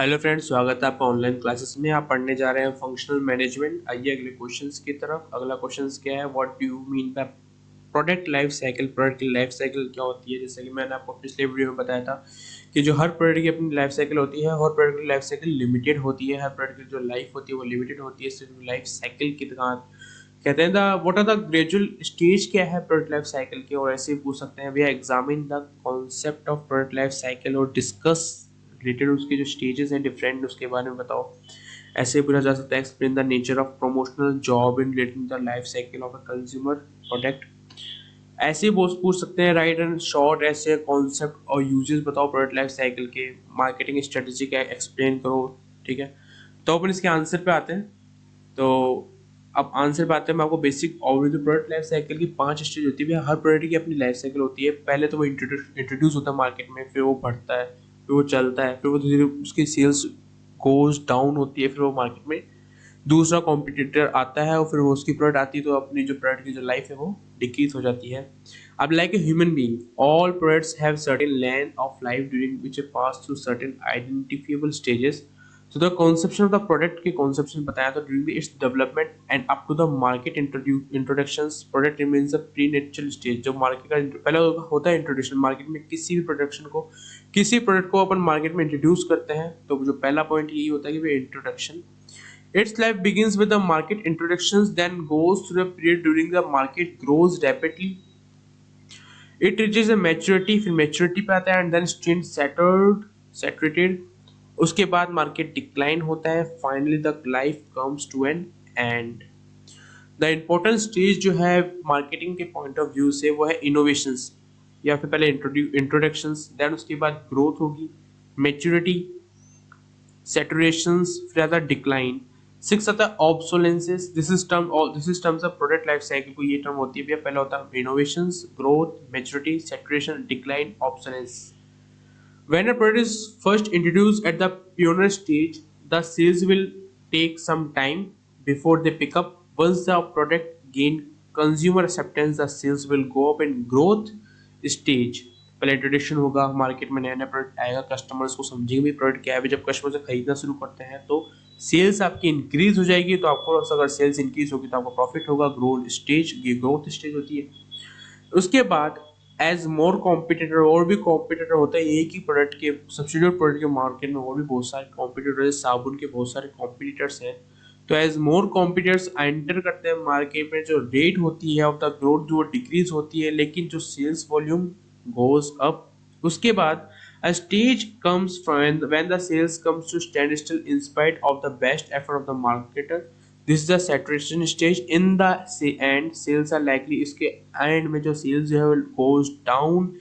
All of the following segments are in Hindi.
हेलो फ्रेंड्स, स्वागत है आपका ऑनलाइन क्लासेस में। आप पढ़ने जा रहे हैं फंक्शनल मैनेजमेंट। आइए अगले क्वेश्चंस की तरफ। अगला क्वेश्चंस क्या है, what do you mean by product life cycle. Product की लाइफ साइकिल क्या होती है? जैसे कि मैंने आपको पिछले वीडियो में बताया था कि जो हर प्रोडक्ट की अपनी लाइफ साइकिल होती है, हर प्रोडक्ट की लाइफ साइकिल लिमिटेड होती है। हर प्रोडक्ट की जो लाइफ होती है वो लिमिटेड होती है। सिर्फ लाइफ साइकिल की तरह कहते हैं the what are the gradual stage क्या है प्रोडक्ट लाइफ साइकिल के, और ऐसे ही पूछ सकते हैं भैया examine the concept of product life cycle और डिस्कस रिलेटेड उसके जो स्टेजेस हैं डिफरेंट, उसके बारे में बताओ। ऐसे पूछा जा सकता है explain the nature of promotional job in relating the life cycle of a consumer product. ऐसे ही पूछ सकते हैं राइट एंड शॉर्ट ऐसे कॉन्सेप्ट और यूजेस बताओ प्रोडक्ट लाइफ साइकिल के। मार्केटिंग स्ट्रेटेजी क्या एक्सप्लेन करो। ठीक है, तो अपन इसके आंसर पे आते हैं। तो अब आंसर पे आते हैं। मैं आपको basic overview product life cycle की 5 स्टेज होती है। हर प्रोडक्ट की अपनी लाइफ साइकिल होती है। पहले तो वो इंट्रोड्यूस होता है मार्केट में, फिर वो बढ़ता है, फिर वो चलता है, फिर वो धीरे उसकी सेल्स गोज डाउन होती है, फिर वो मार्केट में दूसरा कॉम्पिटिटर आता है और फिर वो उसकी प्रोडक्ट आती है, तो अपनी जो प्रोडक्ट की जो लाइफ है वो डिक्रीज हो जाती है। अब like a human being, all products have certain length of life during which pass through certain identifiable stages. So the conception of the product के conception बताया तो during its development and up to the market introductions product remains a pre-natural stage। जो मार्केट का पहला होता है इंट्रोडक्शन, मार्केट में किसी भी प्रोडक्शन को किसी प्रोडक्ट को अपन मार्केट में इंट्रोड्यूस करते हैं, तो जो पहला पॉइंट यही होता है कि वो introduction. Its life begins with the market introductions, then goes through a period during the market grows rapidly. It reaches a maturity, फिर maturity पे आता है and then stint saturated। उसके बाद मार्केट डिक्लाइन होता है। Finally the life comes to an end. The important stage जो है मार्केटिंग के पॉइंट ऑफ व्यू से वो है इनोवेशंस, या फिर पहले इंट्रोडक्शंस, देन उसके बाद ग्रोथ होगी, मेच्योरिटी, सैचुरेशंस, फिर आता है डिक्लाइन। सिक्स आता है obsolescence. This is terms of product life cycle को ये टर्म होती है भैया। पहला होता है innovations, growth, maturity, saturation, decline, obsolescence. When a product is first introduced at the pioneer stage, the sales will take some time before they pick up. Once the product gain consumer acceptance, the sales will go up in growth stage। पहले इंट्रोडक्शन होगा, मार्केट में नया नया प्रोडक्ट आएगा, कस्टमर्स को समझेंगे भी प्रोडक्ट क्या है। जब कस्टमर से खरीदना शुरू करते हैं तो सेल्स आपकी इंक्रीज हो जाएगी, तो आपको अगर सेल्स इंक्रीज होगी तो आपको प्रॉफिट होगा। ग्रोथ स्टेज, ये ग्रोथ स्टेज होती है। उसके बाद एज मोर कॉम्पिटिटर, और भी कॉम्पिटिटर होता है एक ही प्रोडक्ट के, सब्सिट्यूट प्रोडक्ट के मार्केट में और भी बहुत सारे कॉम्पिटिटर, साबुन के बहुत सारे कॉम्पिटिटर्स हैं। तो एज मोर कॉम्पिटिटर्स एंटर करते हैं मार्केट में, जो रेट होती है ऑफ द ग्रोथ जो डिक्रीज होती है, लेकिन जो सेल्स वॉल्यूम गोज अप। उसके बाद a stage comes from when the sales comes to standstill in spite of the best effort of the marketer। This is the saturation stage. In the end sales are likely, इसके एंड में जो सेल्स जो है goes down,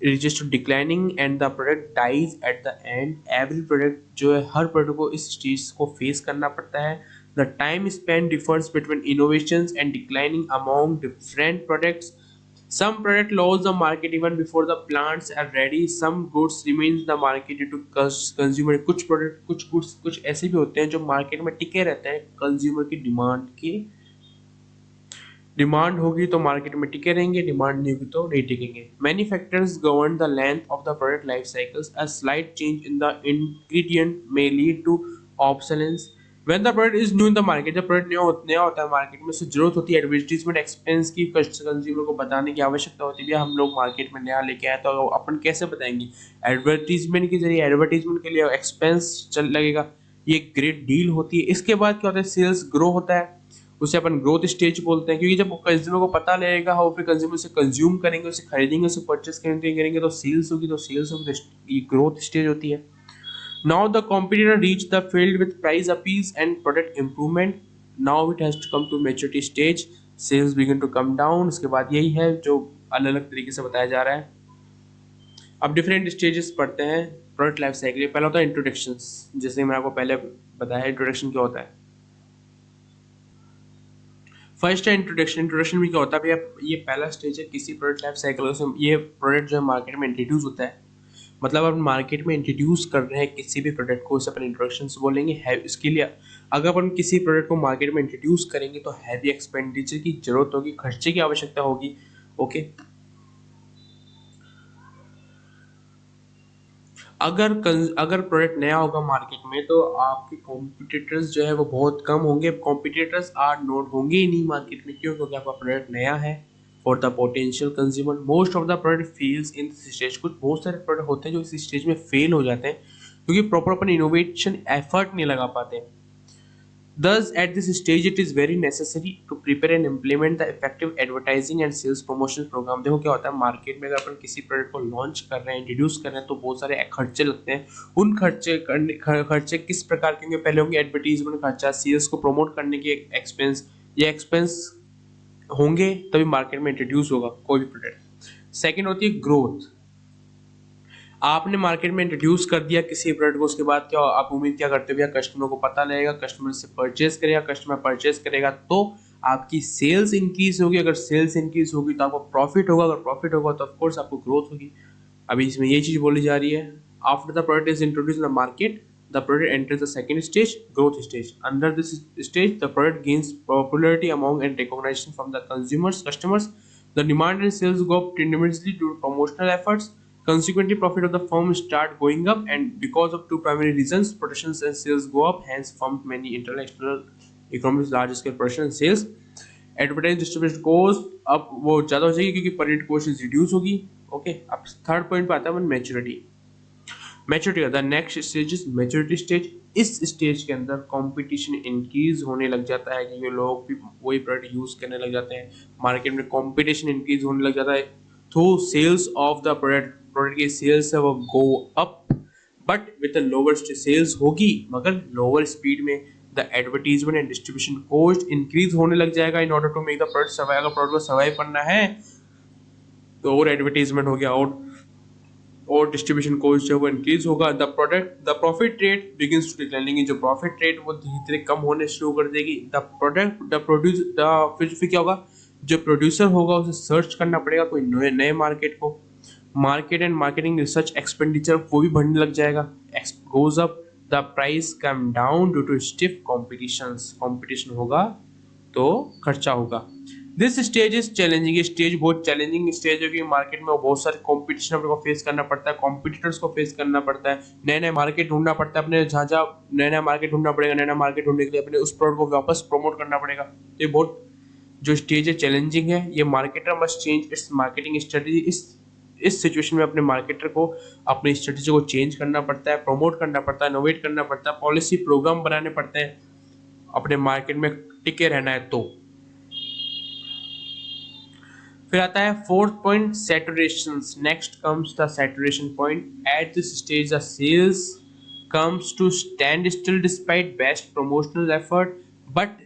reaches to declining and the product dies at the end। every product जो है, हर प्रोडक्ट को इस चीज को फेस करना पड़ता है। the time spent differs between innovations and declining among different products। some product lose the market even before the plants are ready। some goods remains the market due to consumer। कुछ प्रोडक्ट, कुछ गुड्स, कुछ ऐसे भी होते हैं जो मार्केट में टिके रहते हैं कंज्यूमर की डिमांड के। डिमांड होगी तो मार्केट में टिके रहेंगे, डिमांड नहीं होगी तो नहीं टिकेंगे। Many factors govern the length of the product life cycles. A slight change in the ingredient may lead to obsolescence. When the product is new in the market, जब प्रोडक्ट नया होता है मार्केट में, उससे जरूरत होती है एडवर्टीजमेंट एक्सपेंस की, कंज्यूमर को बताने की आवश्यकता होती है। हम लोग मार्केट में नया लेके आए तो अपन कैसे बताएंगे? एडवर्टीजमेंट के जरिए। एडवर्टीजमेंट के लिए एक्सपेंस चल लगेगा, ये ग्रेट डील होती है। इसके बाद क्या होता है? सेल्स ग्रो होता है, उसे अपन ग्रोथ स्टेज बोलते हैं, क्योंकि जब कंज्यूमर को पता लगेगा और फिर कंज्यूमर उसे कंज्यूम करेंगे, उसे खरीदेंगे, उसे परचेस करेंगे तो सेल्स होगी, तो ये ग्रोथ स्टेज होती है। Now the competitor reach the field with price appeals and product improvement. Now it has to come to maturity stage. Sales begin to come down. उसके बाद यही है जो अलग अलग तरीके से बताया जा रहा है। अब डिफरेंट स्टेजेस पढ़ते हैं प्रोडक्ट लाइफ साइकिल। पहला होता है इंट्रोडक्शन। जैसे मैंने आपको पहले बताया इंट्रोडक्शन क्या होता है। फर्स्ट है इंट्रोडक्शन। इंट्रोडक्शन में क्या होता है भैया? ये पहला स्टेज है किसी प्रोडक्ट लाइफ साइकिल से। ये प्रोडक्ट जो है मार्केट में इंट्रोड्यूस होता है, मतलब अपन मार्केट में इंट्रोड्यूस कर रहे हैं किसी भी प्रोडक्ट को, उसे अपन इंट्रोडक्शन से बोलेंगे। है इसके लिए अगर अपन किसी प्रोडक्ट को मार्केट में इंट्रोड्यूस करेंगे तो हैवी एक्सपेंडिचर की जरूरत होगी, खर्चे की आवश्यकता होगी। ओके, अगर प्रोडक्ट नया होगा मार्केट में तो आपके कॉम्पिटिटर्स जो है वो बहुत कम होंगे, कॉम्पिटिटर्स आर नोट होंगे ही नहीं मार्केट में, क्यों? क्योंकि आपका प्रोडक्ट नया है। For the potential consumer most of the product fails in this stage. कुछ बहुत सारे प्रोडक्ट होते हैं जो इस स्टेज में फेल हो जाते हैं क्योंकि प्रॉपर अपन इनोवेशन एफर्ट नहीं लगा पाते। Thus, at this stage, it is very necessary to prepare and implement the effective advertising and sales promotion program। देखो क्या होता है मार्केट में, अगर अपन किसी प्रोडक्ट को लॉन्च कर रहे हैं, इंट्रोड्यूस कर रहे हैं, तो बहुत सारे खर्चे लगते हैं। उन खर्चे किस प्रकार के होंगे? पहले होंगे एडवर्टीजमेंट खर्चा, सेल्स को प्रमोट करने के एक्सपेंस। ये एक्सपेंस होंगे तभी मार्केट में इंट्रोड्यूस होगा कोई भी प्रोडक्ट। सेकेंड होती है ग्रोथ। आपने मार्केट में इंट्रोड्यूस कर दिया किसी प्रोडक्ट को, उसके बाद क्या आप उम्मीद क्या करते हो? भैया कस्टमर को पता लगेगा, कस्टमर से परचेस करेगा, कस्टमर परचेस करेगा तो आपकी सेल्स इंक्रीज होगी। अगर सेल्स इंक्रीज होगी तो आपको प्रॉफिट होगा, अगर प्रॉफिट होगा तो ऑफ कोर्स आपको ग्रोथ होगी। अभी इसमें ये चीज बोली जा रही है, after the product is introduce in the market the product enters the second stage, growth stage. Under this stage, the product gains popularity among and recognition from the customers. The demand and sales go up tremendously due to promotional efforts. Consequently, profit of the firm start going up, and because of two primary reasons, production and sales go up. Hence, firm many international economies large scale production and sales. Advertising distribution cost अब वो ज़्यादा हो जाएगी क्योंकि per cost is reduce होगी। ओके, अब थर्ड पॉइंट पे आता है मैच्योरिटी। मैच्योरिटी का the next stage is maturity stage. इस स्टेज के अंदर कंपटीशन इंक्रीज होने लग जाता है क्योंकि लोग भी वही प्रोडक्ट यूज करने लग जाते हैं, मार्केट में कंपटीशन इंक्रीज होने लग जाता है। तो सेल्स ऑफ द प्रोडक्ट की सेल्स है वो go up, but with lower sales होगी मगर लोअर स्पीड में। The advertisement and distribution cost increase होने लग जाएगा in order to make the product survive. अगर प्रोडक्ट को सर्वाइव करना है तो और एडवर्टीजमेंट हो गया और डिस्ट्रीब्यूशन कॉस्ट जो वो इंक्रीज होगा। The profit rate begins to declining. जो प्रॉफिट रेट वो धीरे धीरे कम होने शुरू कर देगी। फिर क्या होगा? जो प्रोड्यूसर होगा उसे सर्च करना पड़ेगा कोई नए मार्केट को। Market and marketing research expenditure वो भी बढ़ने लग जाएगा। Goes up, the price come down due to stiff competition होगा तो खर्चा होगा। This stage is challenging. ये स्टेज बहुत चैलेंजिंग स्टेज है क्योंकि मार्केट में बहुत सारे कॉम्पिटिशन अपने को फेस करना पड़ता है, कॉम्पिटिटर्स को फेस करना पड़ता है, नए नए मार्केट ढूंढना पड़ता है, अपने जहाँ नया मार्केट ढूंढना पड़ेगा। नया मार्केट ढूंढने के लिए अपने उस प्रोडक्ट को वापस प्रमोट करना पड़ेगा। ये बहुत जो स्टेज है चैलेंजिंग है। ये marketer must change it's marketing strategy. इस सिचुएशन में अपने मार्केटर को अपनी स्ट्रेटेजी को चेंज करना पड़ता है, प्रमोट करना पड़ता है, इनोवेट करना पड़ता है, पॉलिसी प्रोग्राम बनाने पड़ते हैं अपने मार्केट में टिके रहना है तो। फिर आता है fourth point, saturation. Next comes the saturation point. At this stage the sales comes to stand still despite best promotional effort, but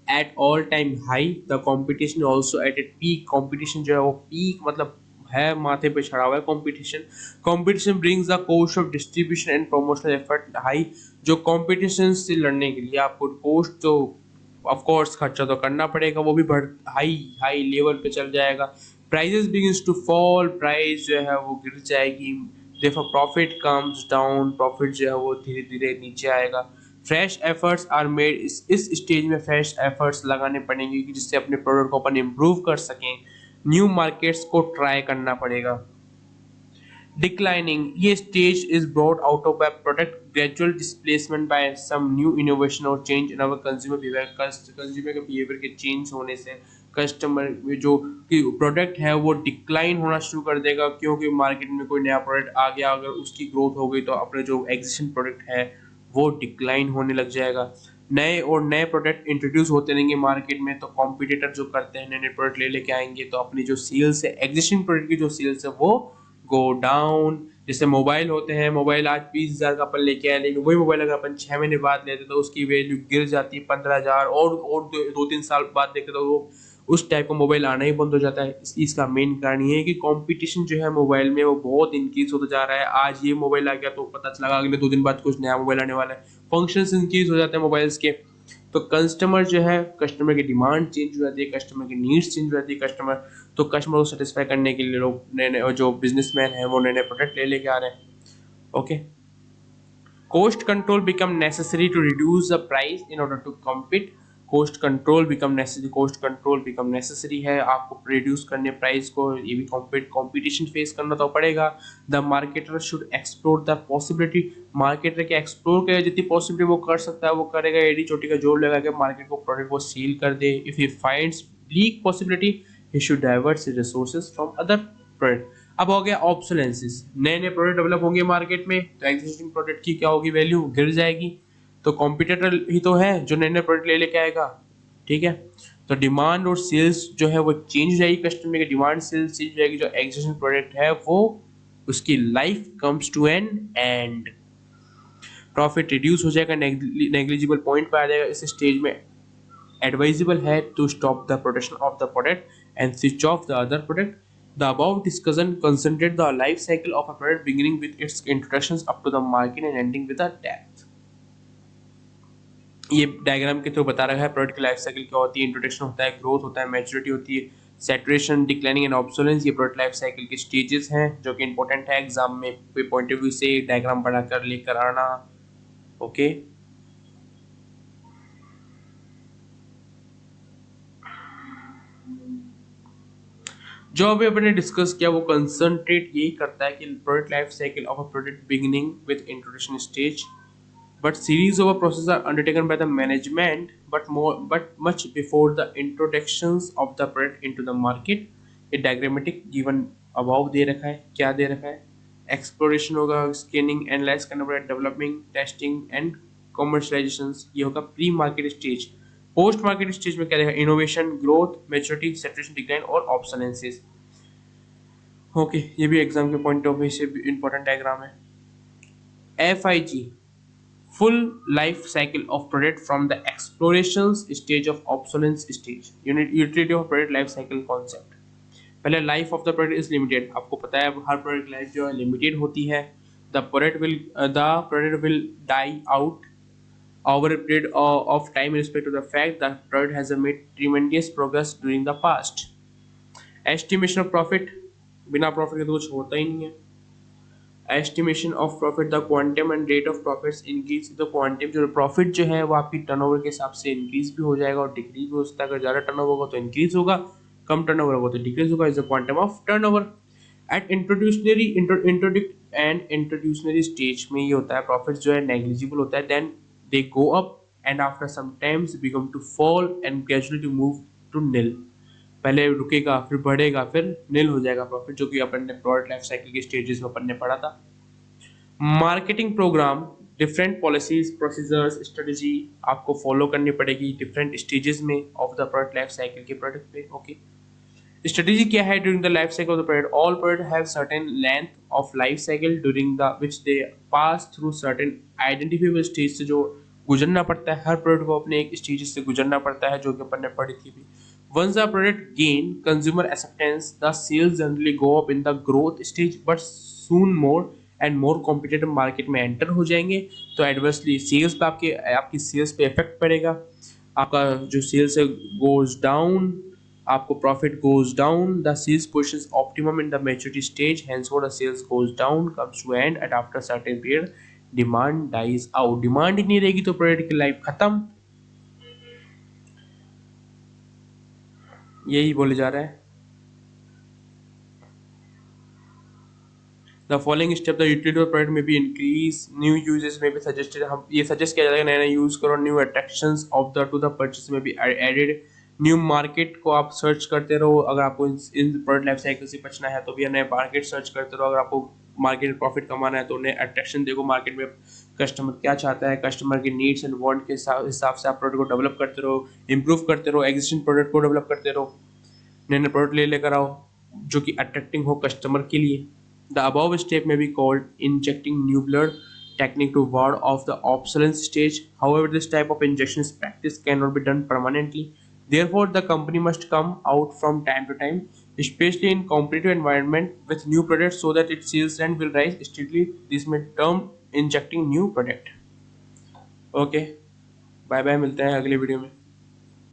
at all time high the competition also at a peak। competition जो है वो peak मतलब है माथे पे चढ़ा हुआ है competition brings the cost of distribution and promotional effort high। जो competition से लड़ने के लिए आपको cost तो ऑफ कोर्स खर्चा तो करना पड़ेगा, वो भी हाई लेवल पे चल जाएगा। Prices begins to fall, price जो है वो गिर जाएगी। देखो प्रॉफिट कम्स डाउन, प्रॉफिट जो है वो धीरे धीरे नीचे आएगा। Fresh efforts are made. इस स्टेज में फ्रेश एफर्ट्स लगाने पड़ेंगे कि जिससे अपने प्रोडक्ट को अपन इम्प्रूव कर सकें। न्यू मार्केट्स को ट्राई करना पड़ेगा। Declining, ये stage is brought out of a product gradual displacement by some new innovation or change in our consumer behavior। consumer के behavior के change होने से कस्टमर जो प्रोडक्ट है वो डिक्लाइन होना शुरू कर देगा क्योंकि मार्केट में कोई नया प्रोडक्ट आ गया, अगर उसकी ग्रोथ हो गई तो अपने जो एग्जिस्टिंग प्रोडक्ट है वो डिक्लाइन होने लग जाएगा। नए प्रोडक्ट इंट्रोड्यूस होते रहेंगे मार्केट में तो कॉम्पिटिटर जो करते हैं नए प्रोडक्ट लेके आएंगे तो अपनी जो सेल्स है एग्जिस्टिंग प्रोडक्ट की जो सेल्स है वो गो डाउन। जैसे मोबाइल होते हैं, मोबाइल आज 20,000 का अपन लेके आए लेकिन वही मोबाइल अगर अपन 6 महीने बाद लेते तो उसकी वैल्यू गिर जाती है 15,000 और 2-3 साल बाद देखे तो वो उस टाइप का मोबाइल आना ही बंद हो जाता है। इसका मेन कारण ये है कि कंपटीशन जो है मोबाइल में वो बहुत इंक्रीज होता जा रहा है। आज ये मोबाइल आ गया तो पता चला अगले 2 दिन बाद कुछ नया मोबाइल आने वाला है। फंक्शंस इंक्रीज हो जाते हैं मोबाइल्स के तो कस्टमर जो है, कस्टमर की डिमांड चेंज हो जाती है, कस्टमर की नीड्स चेंज हो जाती है। कस्टमर को सेटिस्फाई करने के लिए लोग नए जो बिजनेसमैन है वो नए प्रोडक्ट लेके आ रहे हैं। Okay, cost control become necessary to reduce the price in order to compete. Cost control become necessary है, आपको रिड्यूस करने प्राइस को, ये भी कॉम्पिटिशन फेस करना तो पड़ेगा। The marketer should explore the possibility, marketer के एक्सप्लोर करे जितनी पॉसिबिलिटी वो कर सकता है वो करेगा, एडी चोटी का जोर लगा के मार्केट को प्रोडक्ट को सील कर दे। If he finds leak possibility he should divert his resources from other product. अब हो गया ऑब्सोलेंसिस, नए नए प्रोडक्ट डेवलप होंगे मार्केट में तो एग्जिस्टिंग प्रोडक्ट की क्या होगी, वैल्यू गिर जाएगी। तो कॉम्पिटिटर ही तो है जो नए नए प्रोडक्ट ले लेके आएगा, ठीक है। तो डिमांड और सेल्स जो है वो चेंज हो जाएगी, कस्टमर की डिमांड सेल्स चेंज हो जाएगी, जो एग्जिस्टिंग प्रोडक्ट है वो उसकी life comes to an end, profit reduce हो जाएगा, नेग्लिजिबल पॉइंट पे आ जाएगा। इस स्टेज में एडवाइजेबल है to stop the production of the product and switch off the other product. The above discussion concentrate the life cycle of a product beginning with its introductions up to the market and ending with a death। ये डायग्राम के थ्रू बता रहा है प्रोडक्ट की लाइफ साइकिल क्या होती है, इंट्रोडक्शन होता है, ग्रोथ होता है, मैच्योरिटी होती है, सैचुरेशन, डिक्लाइनिंग एंड ऑब्सोलेंस, ये प्रोडक्ट लाइफ साइकिल के स्टेजेस हैं जो कि इंपॉर्टेंट है एग्जाम में पॉइंट ऑफ व्यू से डायग्राम बनाकर लेकर आना। ओके जो अभी अपने डिस्कस किया वो कंसंट्रेट यही करता है कि product life cycle of a product beginning with introduction stage but series of a processes are undertaken by the management but much before the introductions of the product into the market। ये diagrammatic given above दे रखा है, क्या दे रखा है, एक्सप्लोरेशन होगा, स्कैनिंग एनालाइज करना पड़ेगा, डेवलपिंग टेस्टिंग एंड कॉमर्शलाइजेशन, ये होगा pre market stage. Post market stage में क्या रहेगा, innovation, growth, maturity, saturation, decline और ऑब्सोलेंसेस। ओके ये भी एग्जाम के पॉइंट ऑफ व्यू से इंपॉर्टेंट डायग्राम है। FIG full life cycle of product from the explorations stage of obsolescence stage, utility of product life cycle concept। पहले life of the product is limited, आपको पता है हर प्रोडक्ट लाइफ जो है लिमिटेड होती है। The product will die out over a period of time in respect to the fact that product has made tremendous progress during the past। estimation of profit, बिना प्रॉफिट के तो कुछ होता ही नहीं है। Estimation of profit, the quantum and rate of profits increase, the quantum जो प्रॉफिट जो है वो आपकी टर्नओवर के हिसाब से इंक्रीज भी हो जाएगा और डिक्रीज भी हो सकता है। अगर ज़्यादा टर्नओवर होगा तो इंक्रीज होगा, कम टर्नओवर होगा तो डिक्रीज होगा, is the quantum of turnover. At introductory stage में ये होता है प्रॉफिट जो है नेग्लिजिबल होता है, then they go up and after some times become to fall and gradually to move to nil. पहले रुकेगा फिर बढ़ेगा फिर नील हो जाएगा प्रॉफिट, जो कि अपन ने प्रोडक्ट लाइफ साइकिल के स्टेजेस में अपन ने पढ़ा था। Marketing programme, different policies, procedures, strategy आपको फॉलो करनी पड़ेगी डिफरेंट स्टेजेस में of the product life cycle के प्रोडक्ट पे। ओके स्ट्रेटजी क्या है during the life cycle of the product, all product have certain length of life cycle during the which they pass through certain identifiable stage से जो गुजरना पड़ता है, हर प्रोडक्ट को अपने एक स्टेज से गुजरना पड़ता है जो कि अपन ने पढ़ी थी भी। Once the product gain consumer acceptance, the sales generally go up in the growth stage, but soon more and more competitive market में enter हो जाएंगे तो adversely sales पे आपकी sales पे effect पड़ेगा, आपका जो sales है goes down, आपको profit goes down, the sales pushes optimum in the maturity stage, henceforth the sales goes down, comes to end, and after certain period demand dies out। demand ही नहीं रहेगी तो product की life खत्म, यही बोले जा रहा है। The following step the utility of product may be increase, new uses may be suggested, हम ये सजेस्ट किया जाएगा नया नया यूज करो, new attractions of the two the purchase में भी एडेड, न्यू मार्केट को आप सर्च करते रहो, अगर आपको इन प्रोडक्ट लाइफ साइकिल से बचना है तो भी नए मार्केट सर्च करते रहो, अगर आपको मार्केट में प्रॉफिट कमाना है तो नए अट्रैक्शन देखो मार्केट में कस्टमर क्या चाहता है, कस्टमर के नीड्स एंड वांट के हिसाब से आप प्रोडक्ट को डेवलप करते रहो, इंप्रूव करते रहो, एग्जिस्टिंग प्रोडक्ट को डेवलप करते रहो, नए नए प्रोडक्ट लेकर आओ जो कि अट्रैक्टिंग हो कस्टमर के लिए। The above step may be called injecting new blood technique to ward off the obsolescence stage. However, this type of injection practice cannot be done permanently. Therefore, the company must come out from time to time, especially in competitive environment with new products, so that its sales trend will rise steadily. This may term injecting new product. Okay, bye bye, मिलते हैं अगले वीडियो में।